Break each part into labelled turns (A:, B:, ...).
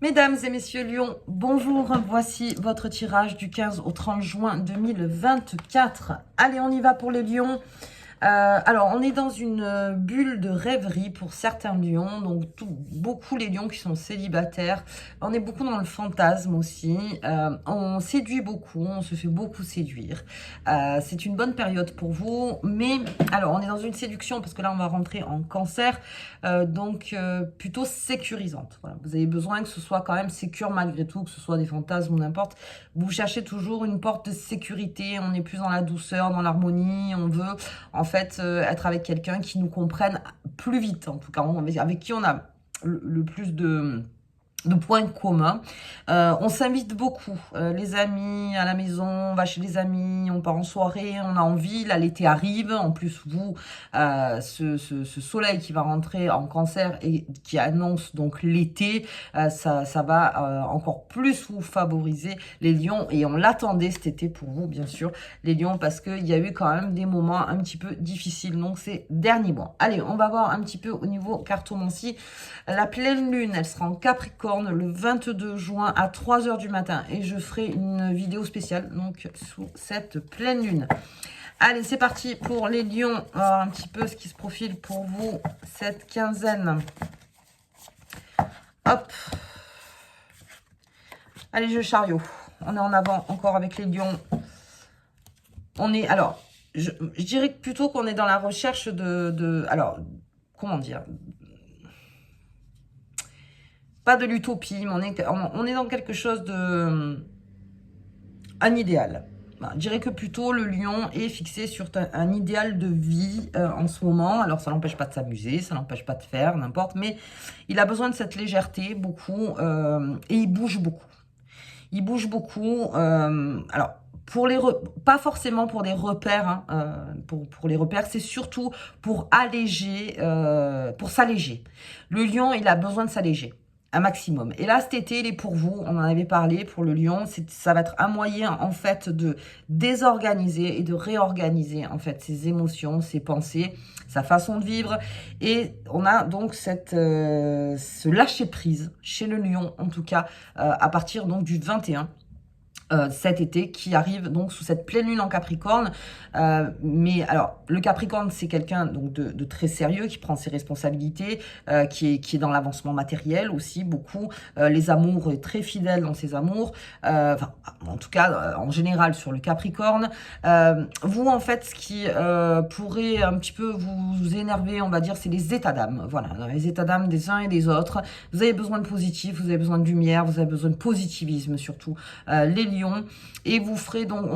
A: Mesdames et messieurs Lion, bonjour, voici votre tirage du 15 au 30 juin 2024. Allez, on y va pour les lions. Alors, on est dans une bulle de rêverie pour certains lions, donc beaucoup les lions qui sont célibataires. On est beaucoup dans le fantasme aussi. On séduit beaucoup, on se fait beaucoup séduire. C'est une bonne période pour vous, mais alors on est dans une séduction parce que là on va rentrer en cancer, donc plutôt sécurisante. Voilà. Vous avez besoin que ce soit quand même sécure malgré tout, que ce soit des fantasmes ou n'importe. Vous cherchez toujours une porte de sécurité, on est plus dans la douceur, dans l'harmonie, on veut en fait être avec quelqu'un qui nous comprenne plus vite, en tout cas, avec qui on a le plus de points communs. On s'invite beaucoup, les amis à la maison, on va chez les amis, on part en soirée, on a envie, là l'été arrive, en plus vous, ce soleil qui va rentrer en cancer et qui annonce donc l'été, ça va encore plus vous favoriser les lions, et on l'attendait cet été pour vous bien sûr les lions, parce qu'il y a eu quand même des moments un petit peu difficiles donc ces derniers mois. Allez, on va voir un petit peu au niveau cartomancie. La pleine lune, elle sera en Capricorne le 22 juin à 3 h du matin, et je ferai une vidéo spéciale donc sous cette pleine lune. Allez, c'est parti pour les lions. On va voir un petit peu ce qui se profile pour vous cette quinzaine. Hop. Allez, jeu chariot. On est en avant encore avec les lions. On est, alors, je dirais plutôt qu'on est dans la recherche alors, comment dire, pas de l'utopie, mais on est dans quelque chose de... un idéal. Je dirais que plutôt le lion est fixé sur un idéal de vie en ce moment. Alors ça n'empêche pas de s'amuser, ça n'empêche pas de faire n'importe, mais il a besoin de cette légèreté beaucoup, et il bouge beaucoup. Il bouge beaucoup. Alors pas forcément pour des repères, hein, pour les repères, c'est surtout pour alléger, pour s'alléger. Le lion, il a besoin de s'alléger un maximum. Et là, cet été, il est pour vous, on en avait parlé, pour le lion, ça va être un moyen, en fait, de désorganiser et de réorganiser, en fait, ses émotions, ses pensées, sa façon de vivre. Et on a donc ce lâcher-prise chez le lion, en tout cas, à partir donc du 21. Cet été qui arrive donc sous cette pleine lune en Capricorne, mais alors le Capricorne c'est quelqu'un donc de très sérieux, qui prend ses responsabilités, qui est dans l'avancement matériel aussi beaucoup, les amours, est très fidèle dans ses amours, enfin en tout cas en général sur le Capricorne. Vous en fait ce qui pourrait un petit peu vous énerver, on va dire, c'est les états d'âme. Voilà, les états d'âme des uns et des autres. Vous avez besoin de positif, vous avez besoin de lumière, vous avez besoin de positivisme surtout, les lions. Et vous ferez donc,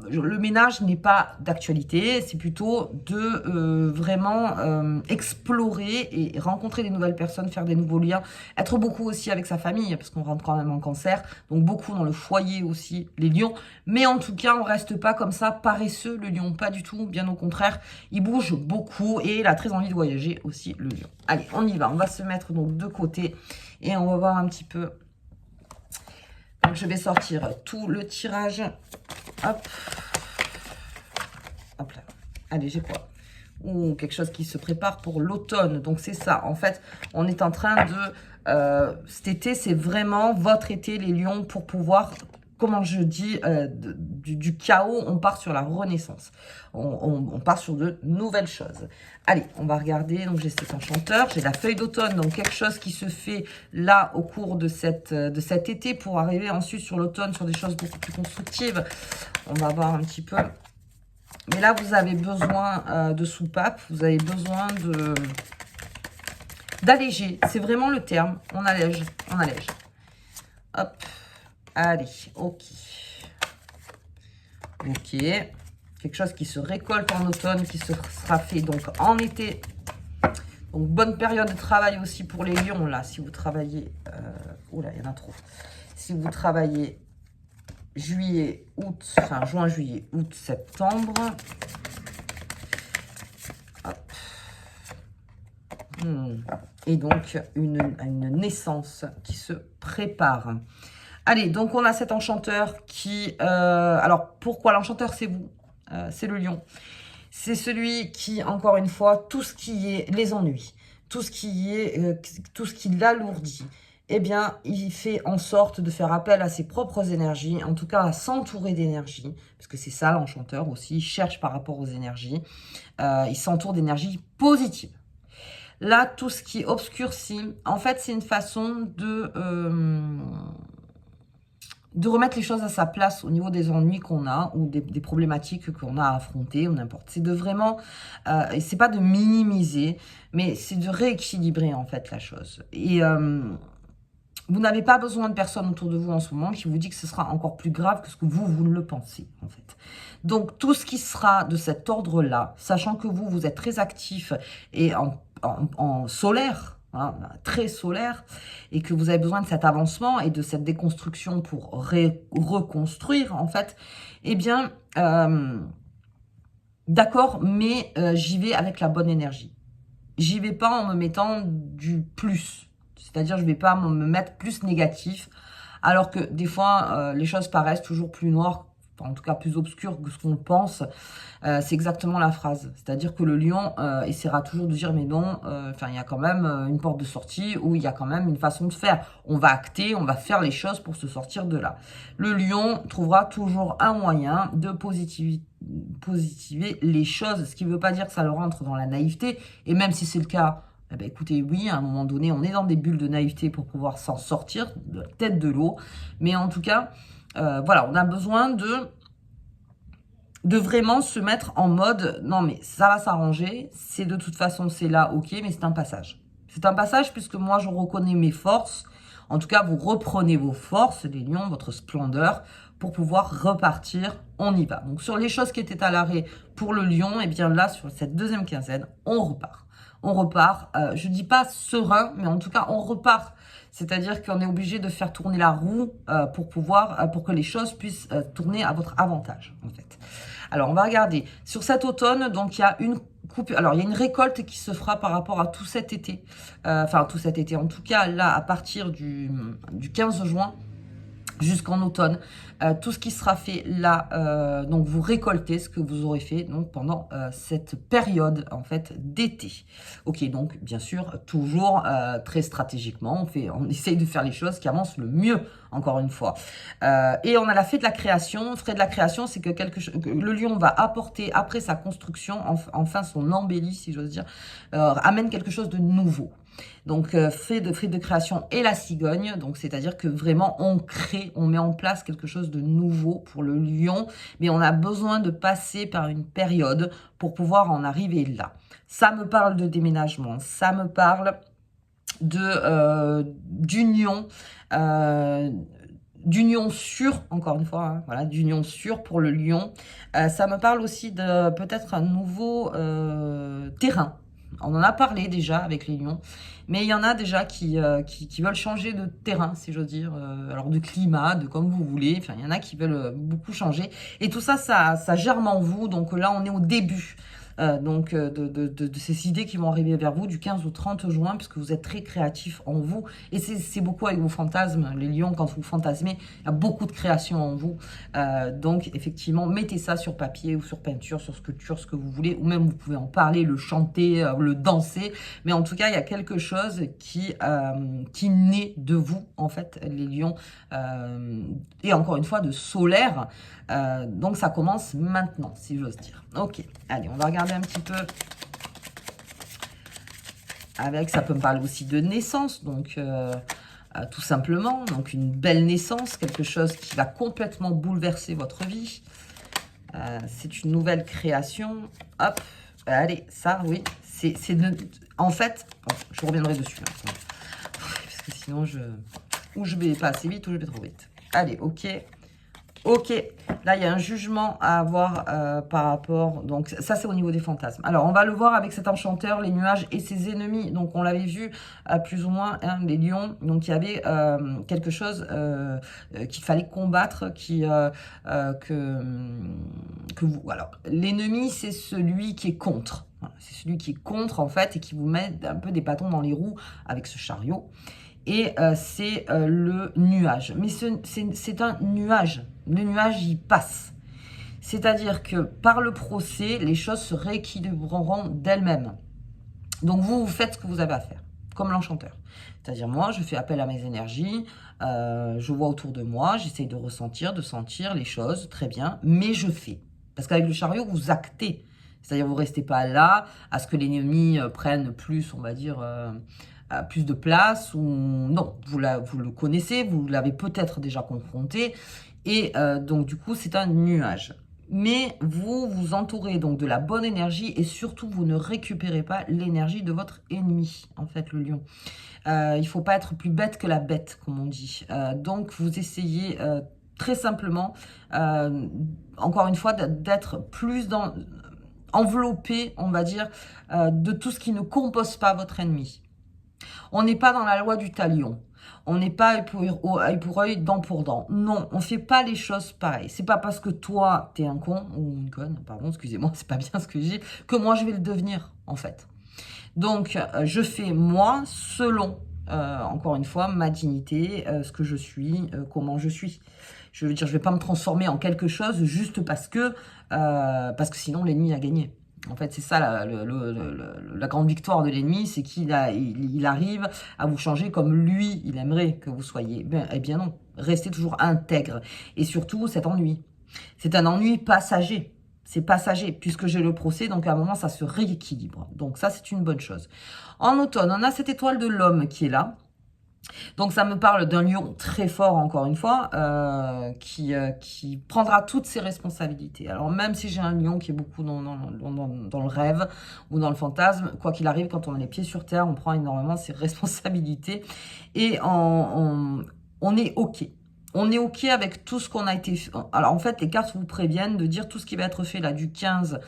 A: le ménage n'est pas d'actualité, c'est plutôt de vraiment explorer et rencontrer des nouvelles personnes, faire des nouveaux liens, être beaucoup aussi avec sa famille, parce qu'on rentre quand même en cancer, donc beaucoup dans le foyer aussi, les lions. Mais en tout cas, on reste pas comme ça paresseux, le lion, pas du tout, bien au contraire, il bouge beaucoup et il a très envie de voyager aussi, le lion. Allez, on y va, on va se mettre donc de côté et on va voir un petit peu. Donc, je vais sortir tout le tirage. Hop. Hop là. Allez, j'ai quoi? Ou quelque chose qui se prépare pour l'automne. Donc, c'est ça. En fait, on est en train de... cet été, c'est vraiment votre été, les lions, pour pouvoir... Comment je dis, du chaos, on part sur la renaissance. On part sur de nouvelles choses. Allez, on va regarder. Donc, j'ai cet enchanteur. J'ai la feuille d'automne. Donc, quelque chose qui se fait là au cours de cet été pour arriver ensuite sur l'automne, sur des choses beaucoup plus constructives. On va voir un petit peu. Mais là, vous avez besoin de soupape. Vous avez besoin d'alléger. C'est vraiment le terme. On allège. On allège. Hop. Allez, ok. Ok. Quelque chose qui se récolte en automne, qui sera fait donc en été. Donc, bonne période de travail aussi pour les lions, là. Si vous travaillez... oula, il y en a trop. Si vous travaillez juillet, août, enfin juin, juillet, août, septembre. Hop. Et donc, une naissance qui se prépare. Allez, donc on a cet enchanteur qui... alors, pourquoi l'enchanteur, c'est vous, c'est le lion. C'est celui qui, encore une fois, tout ce qui est les ennuis, tout ce qui est, tout ce qui l'alourdit, eh bien, il fait en sorte de faire appel à ses propres énergies, en tout cas à s'entourer d'énergie, parce que c'est ça l'enchanteur aussi, il cherche par rapport aux énergies, il s'entoure d'énergie positive. Là, tout ce qui obscurcit, en fait, c'est une façon de remettre les choses à sa place au niveau des ennuis qu'on a ou des problématiques qu'on a à affronter ou n'importe. C'est de vraiment, et c'est pas de minimiser, mais c'est de rééquilibrer en fait la chose. Et vous n'avez pas besoin de personne autour de vous en ce moment qui vous dit que ce sera encore plus grave que ce que vous ne le pensez en fait. Donc tout ce qui sera de cet ordre-là, sachant que vous êtes très actif et en solaire, hein, très solaire, et que vous avez besoin de cet avancement et de cette déconstruction pour reconstruire, en fait, eh bien, d'accord, mais j'y vais avec la bonne énergie. J'y vais pas en me mettant du plus. C'est-à-dire, je vais pas me mettre plus négatif, alors que des fois, les choses paraissent toujours plus noires, en tout cas plus obscures que ce qu'on pense. C'est exactement la phrase. C'est-à-dire que le lion essaiera toujours de dire mais non, enfin il y a quand même une porte de sortie où il y a quand même une façon de faire. On va acter, on va faire les choses pour se sortir de là. Le lion trouvera toujours un moyen de positiver les choses, ce qui ne veut pas dire que ça le rentre dans la naïveté. Et même si c'est le cas, eh ben, écoutez, oui, à un moment donné, on est dans des bulles de naïveté pour pouvoir s'en sortir de la tête de l'eau. Mais en tout cas, voilà, on a besoin de vraiment se mettre en mode, non mais ça va s'arranger, c'est de toute façon, c'est là, ok, mais c'est un passage. C'est un passage puisque moi, je reconnais mes forces. En tout cas, vous reprenez vos forces, les lions, votre splendeur, pour pouvoir repartir, on y va. Donc, sur les choses qui étaient à l'arrêt pour le lion, et bien là, sur cette deuxième quinzaine, on repart. On repart, je dis pas serein, mais en tout cas, on repart. C'est-à-dire qu'on est obligé de faire tourner la roue pour que les choses puissent tourner à votre avantage, en fait. Alors, on va regarder. Sur cet automne, donc, il y a une coupure. Alors, il y a une récolte qui se fera par rapport à tout cet été. Enfin, tout cet été. En tout cas, là, à partir du 15 juin, jusqu'en automne, tout ce qui sera fait là, donc vous récoltez ce que vous aurez fait donc pendant cette période en fait d'été. Ok, donc bien sûr toujours très stratégiquement, on essaye de faire les choses qui avancent le mieux. Encore une fois. Et on a la fée de la création. Fée de la création, c'est que le lion va apporter après sa construction, enfin son embellie, si j'ose dire, amène quelque chose de nouveau. Donc, fée de création et la cigogne. Donc, c'est-à-dire que vraiment, on crée, on met en place quelque chose de nouveau pour le lion. Mais on a besoin de passer par une période pour pouvoir en arriver là. Ça me parle de déménagement. Ça me parle d'union, d'union sûre, encore une fois, hein, voilà, d'union sûre pour le lion. Ça me parle aussi de peut-être un nouveau terrain. On en a parlé déjà avec les lions, mais il y en a déjà qui veulent changer de terrain, si j'ose dire, alors de climat, de comme vous voulez. Enfin, il y en a qui veulent beaucoup changer. Et tout ça, ça germe en vous. Donc là, on est au début. De ces idées qui vont arriver vers vous du 15 au 30 juin, puisque vous êtes très créatif en vous. Et c'est beaucoup avec vos fantasmes. Les lions, quand vous fantasmez, il y a beaucoup de création en vous. Donc, effectivement, mettez ça sur papier ou sur peinture, sur sculpture, ce que vous voulez. Ou même, vous pouvez en parler, le chanter, le danser. Mais en tout cas, il y a quelque chose qui naît de vous, en fait, les lions. Et encore une fois, de solaire. Donc, ça commence maintenant, si j'ose dire. Ok, allez, on va regarder un petit peu avec, ça peut me parler aussi de naissance, donc tout simplement, donc une belle naissance, quelque chose qui va complètement bouleverser votre vie. C'est une nouvelle création, hop, allez, ça, oui, en fait, je reviendrai dessus, hein, parce que sinon, ou je vais pas assez vite, ou je vais trop vite. Allez, ok. Ok, là, il y a un jugement à avoir par rapport... Donc, ça, c'est au niveau des fantasmes. Alors, on va le voir avec cet enchanteur, les nuages et ses ennemis. Donc, on l'avait vu plus ou moins, hein, les lions. Donc, il y avait quelque chose qu'il fallait combattre, que vous... Alors, l'ennemi, c'est celui qui est contre. Voilà, c'est celui qui est contre, en fait, et qui vous met un peu des bâtons dans les roues avec ce chariot. Et c'est le nuage. Mais c'est un nuage. Le nuage, il passe. C'est-à-dire que par le procès, les choses se rééquilibreront d'elles-mêmes. Donc vous faites ce que vous avez à faire. comme l'enchanteur. C'est-à-dire, moi, je fais appel à mes énergies, je vois autour de moi, j'essaye de ressentir, de sentir les choses, très bien, mais je fais. Parce qu'avec le chariot, vous actez. C'est-à-dire, vous ne restez pas là à ce que l'ennemi prenne plus, on va dire, plus de place. Ou non, vous le connaissez, vous l'avez peut-être déjà confronté. Et donc, du coup, c'est un nuage. Mais vous vous entourez donc de la bonne énergie et surtout, vous ne récupérez pas l'énergie de votre ennemi, en fait, le lion. Il ne faut pas être plus bête que la bête, comme on dit. Donc, vous essayez très simplement, encore une fois, d'être plus enveloppé, on va dire, de tout ce qui ne compose pas votre ennemi. On n'est pas dans la loi du talion. On n'est pas œil pour œil, dent pour dent. Non, on ne fait pas les choses pareilles. C'est pas parce que toi, t'es un con, ou une conne, pardon, excusez-moi, c'est pas bien ce que je dis, que moi, je vais le devenir, en fait. Donc, je fais moi selon, encore une fois, ma dignité, ce que je suis, comment je suis. Je veux dire, je ne vais pas me transformer en quelque chose juste parce que sinon l'ennemi a gagné. En fait, c'est ça la grande victoire de l'ennemi, c'est qu'il arrive à vous changer comme lui, il aimerait que vous soyez. Eh bien non, restez toujours intègre. Et surtout, cet ennui. C'est un ennui passager. C'est passager, puisque j'ai le procès, donc à un moment, ça se rééquilibre. Donc ça, c'est une bonne chose. En automne, on a cette étoile de l'homme qui est là. Donc ça me parle d'un lion très fort, encore une fois, qui prendra toutes ses responsabilités. Alors même si j'ai un lion qui est beaucoup dans le rêve ou dans le fantasme, quoi qu'il arrive, quand on a les pieds sur terre, on prend énormément ses responsabilités et on est OK. On est OK avec tout ce qu'on a été fait. Alors, en fait, les cartes vous préviennent de dire tout ce qui va être fait là du 15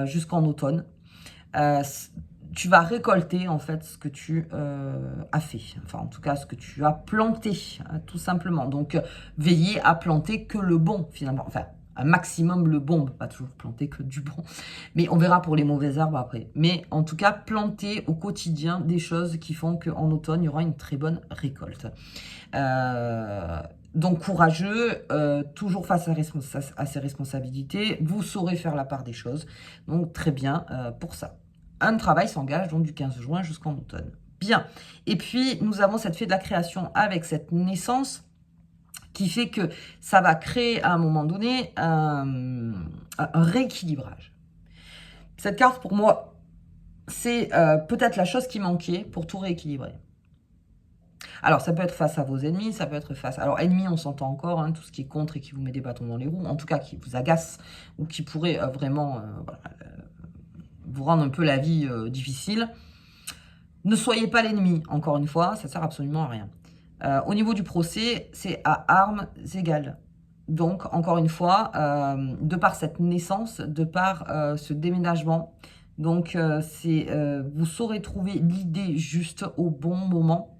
A: jusqu'en automne. Tu vas récolter, en fait, ce que tu as fait. Enfin, en tout cas, ce que tu as planté, hein, tout simplement. Donc, veillez à planter que le bon, finalement. Enfin, un maximum le bon. On ne peut pas toujours planter que du bon. Mais on verra pour les mauvais arbres après. Mais en tout cas, planter au quotidien des choses qui font qu'en automne, il y aura une très bonne récolte. Donc courageux, toujours face à ses responsabilités, vous saurez faire la part des choses. Donc très bien pour ça. Un travail s'engage donc du 15 juin jusqu'en automne. Bien. Et puis nous avons cette fée de la création avec cette naissance qui fait que ça va créer à un moment donné un rééquilibrage. Cette carte pour moi, c'est peut-être la chose qui manquait pour tout rééquilibrer. Alors, ça peut être face à vos ennemis, ça peut être face... Alors, ennemis, on s'entend encore, hein, tout ce qui est contre et qui vous met des bâtons dans les roues, en tout cas, qui vous agace ou qui pourrait vraiment vous rendre un peu la vie difficile. Ne soyez pas l'ennemi, encore une fois, ça sert absolument à rien. Au niveau du procès, c'est à armes égales. Donc, encore une fois, de par cette naissance, de par ce déménagement, donc vous saurez trouver l'idée juste au bon moment.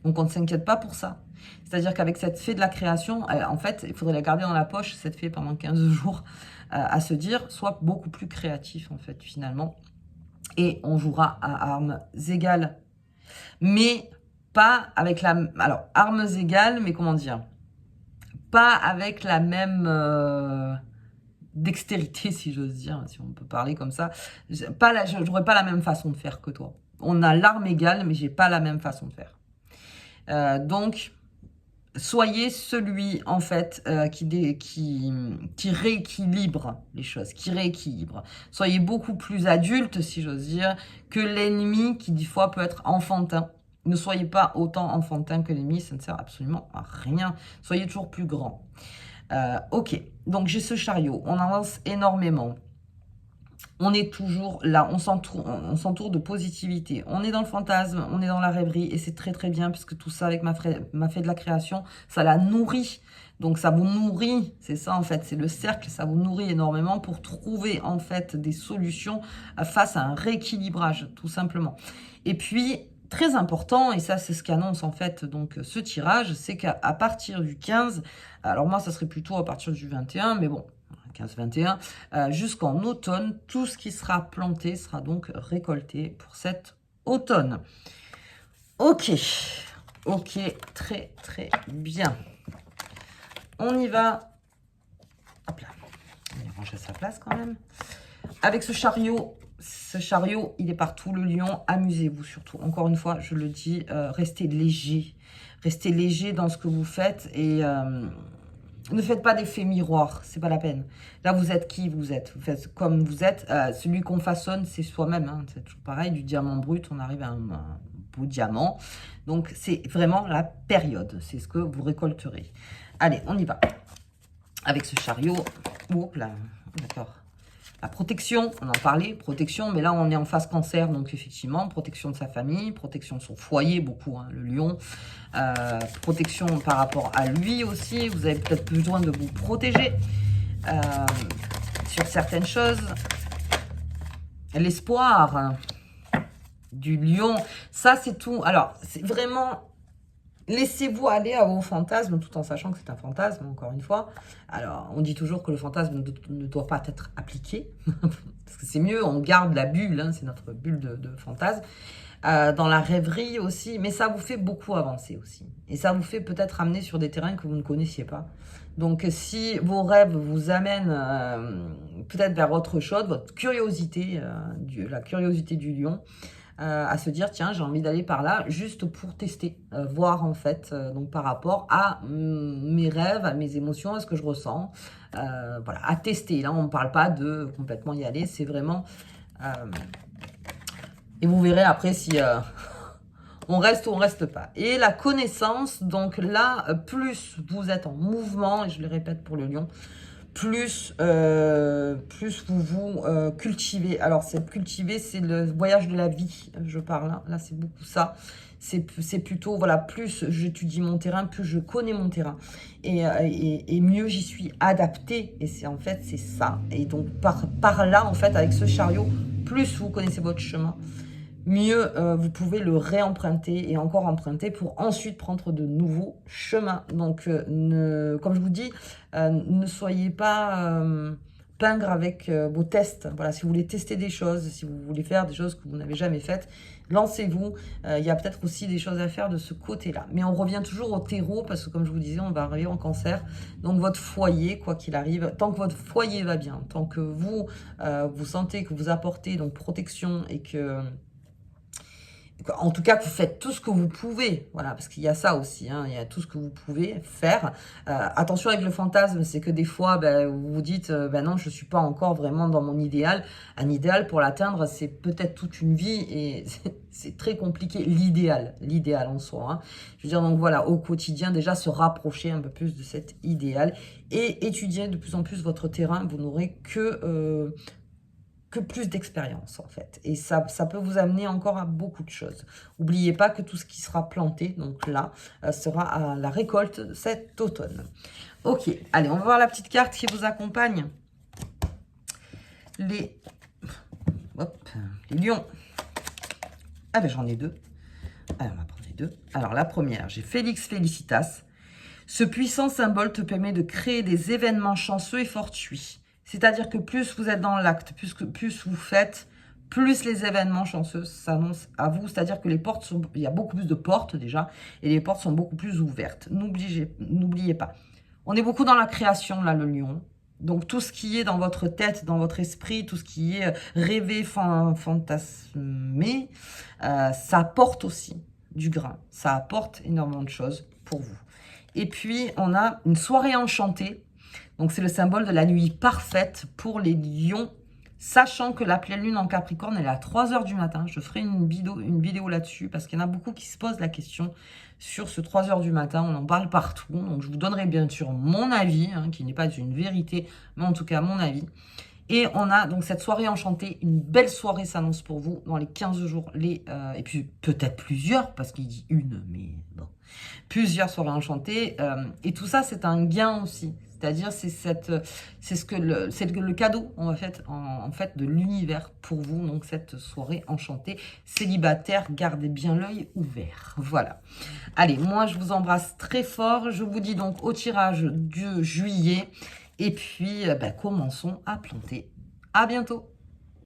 A: Donc, on ne s'inquiète pas pour ça. C'est-à-dire qu'avec cette fée de la création, en fait, il faudrait la garder dans la poche, cette fée, pendant 15 jours, à se dire, soit beaucoup plus créatif, en fait, finalement. Et on jouera à armes égales. Mais pas avec la... Alors, armes égales, mais comment dire? Pas avec la même... dextérité, si j'ose dire, si on peut parler comme ça. Je n'aurais pas la même façon de faire que toi. On a l'arme égale, mais j'ai pas la même façon de faire. Donc, soyez celui, en fait, qui rééquilibre les choses, qui rééquilibre. Soyez beaucoup plus adulte, si j'ose dire, que l'ennemi qui, des fois, peut être enfantin. Ne soyez pas autant enfantin que l'ennemi, ça ne sert absolument à rien. Soyez toujours plus grand. Ok, donc j'ai ce chariot, on avance énormément. On est toujours là, on s'entoure de positivité. On est dans le fantasme, on est dans la rêverie et c'est très très bien puisque tout ça avec ma fée de la création, ça la nourrit. Donc ça vous nourrit, c'est ça en fait, c'est le cercle, ça vous nourrit énormément pour trouver en fait des solutions face à un rééquilibrage tout simplement. Et puis très important, et ça c'est ce qu'annonce en fait donc ce tirage, c'est qu'à partir du 15, alors moi ça serait plutôt à partir du 21, mais bon, 15-21, jusqu'en automne, tout ce qui sera planté sera donc récolté pour cet automne. Ok, ok, très très bien. On y va. Hop là, on va ranger sa place quand même. Avec ce chariot ce chariot, il est partout. Le lion, amusez-vous surtout. Encore une fois, je le dis, restez léger. Restez léger dans ce que vous faites et ne faites pas d'effet miroir. C'est pas la peine. Là, vous êtes qui vous êtes. Vous faites comme vous êtes. Celui qu'on façonne, c'est soi-même. Hein. C'est toujours pareil. Du diamant brut, on arrive à un beau diamant. Donc, c'est vraiment la période. C'est ce que vous récolterez. Allez, on y va. Avec ce chariot. Oups là. D'accord. La protection, on en parlait, protection, mais là on est en phase cancer, donc effectivement, protection de sa famille, protection de son foyer, beaucoup, hein, le lion, protection par rapport à lui aussi, vous avez peut-être besoin de vous protéger sur certaines choses. L'espoir du lion, ça c'est tout. Alors, c'est vraiment... Laissez-vous aller à vos fantasmes tout en sachant que c'est un fantasme, encore une fois. Alors, on dit toujours que le fantasme ne doit pas être appliqué. Parce que c'est mieux, on garde la bulle, hein, c'est notre bulle de fantasme. Dans la rêverie aussi, mais ça vous fait beaucoup avancer aussi. Et ça vous fait peut-être amener sur des terrains que vous ne connaissiez pas. Donc, si vos rêves vous amènent peut-être vers autre chose, votre curiosité, la curiosité du lion, à se dire tiens j'ai envie d'aller par là juste pour tester, voir en fait donc par rapport à mes rêves, à mes émotions, à ce que je ressens, voilà, à tester. Là on ne parle pas de complètement y aller, c'est vraiment et vous verrez après si on reste ou on reste pas. Et la connaissance, donc là plus vous êtes en mouvement, et je le répète pour le lion, plus vous vous cultivez. Alors, c'est cultiver, c'est le voyage de la vie, je parle. Hein. Là, c'est beaucoup ça. C'est plutôt, voilà, plus j'étudie mon terrain, plus je connais mon terrain. Et mieux j'y suis adaptée. Et c'est en fait, c'est ça. Et donc, par là, en fait, avec ce chariot, plus vous connaissez votre chemin, mieux vous pouvez le réemprunter et encore emprunter pour ensuite prendre de nouveaux chemins. Donc, comme je vous dis, ne soyez pas pingre avec vos tests. Voilà, si vous voulez tester des choses, si vous voulez faire des choses que vous n'avez jamais faites, lancez-vous. Il y a peut-être aussi des choses à faire de ce côté-là. Mais on revient toujours au terreau parce que, comme je vous disais, on va arriver en cancer. Donc, votre foyer, quoi qu'il arrive, tant que votre foyer va bien, tant que vous, vous sentez que vous apportez donc protection et que... En tout cas, vous faites tout ce que vous pouvez. Voilà, parce qu'il y a ça aussi. Hein, il y a tout ce que vous pouvez faire. Attention avec le fantasme, c'est que des fois, vous vous dites, non, je ne suis pas encore vraiment dans mon idéal. Un idéal, pour l'atteindre, c'est peut-être toute une vie et c'est très compliqué. L'idéal en soi. Hein. Je veux dire, donc voilà, au quotidien, déjà se rapprocher un peu plus de cet idéal et étudier de plus en plus votre terrain. Vous n'aurez que plus d'expérience en fait. Et ça peut vous amener encore à beaucoup de choses. N'oubliez pas que tout ce qui sera planté, donc là, sera à la récolte cet automne. Ok, allez, on va voir la petite carte qui vous accompagne. Les lions. Ah ben j'en ai deux. Alors on va prendre les deux. Alors la première, j'ai Félix Félicitas. Ce puissant symbole te permet de créer des événements chanceux et fortuits. C'est-à-dire que plus vous êtes dans l'acte, plus vous faites, plus les événements chanceux s'annoncent à vous. C'est-à-dire que les portes sont... Il y a beaucoup plus de portes déjà, et les portes sont beaucoup plus ouvertes. N'oubliez pas. On est beaucoup dans la création, là, le lion. Donc, tout ce qui est dans votre tête, dans votre esprit, tout ce qui est rêvé, fantasmé, ça apporte aussi du grain. Ça apporte énormément de choses pour vous. Et puis, on a une soirée enchantée. Donc, c'est le symbole de la nuit parfaite pour les lions, sachant que la pleine lune en Capricorne, elle est à 3 h du matin. Je ferai une vidéo là-dessus parce qu'il y en a beaucoup qui se posent la question sur ce 3 h du matin. On en parle partout. Donc, je vous donnerai bien sûr mon avis, hein, qui n'est pas une vérité, mais en tout cas mon avis. Et on a donc cette soirée enchantée, une belle soirée s'annonce pour vous dans les 15 jours. Et puis peut-être plusieurs, parce qu'il dit une, mais bon. Plusieurs soirées enchantées. Et tout ça, c'est un gain aussi. C'est-à-dire, c'est le cadeau en fait de l'univers pour vous. Donc, cette soirée enchantée. Célibataire, gardez bien l'œil ouvert. Voilà. Allez, moi, je vous embrasse très fort. Je vous dis donc au tirage de juillet. Et puis, commençons à planter. À bientôt.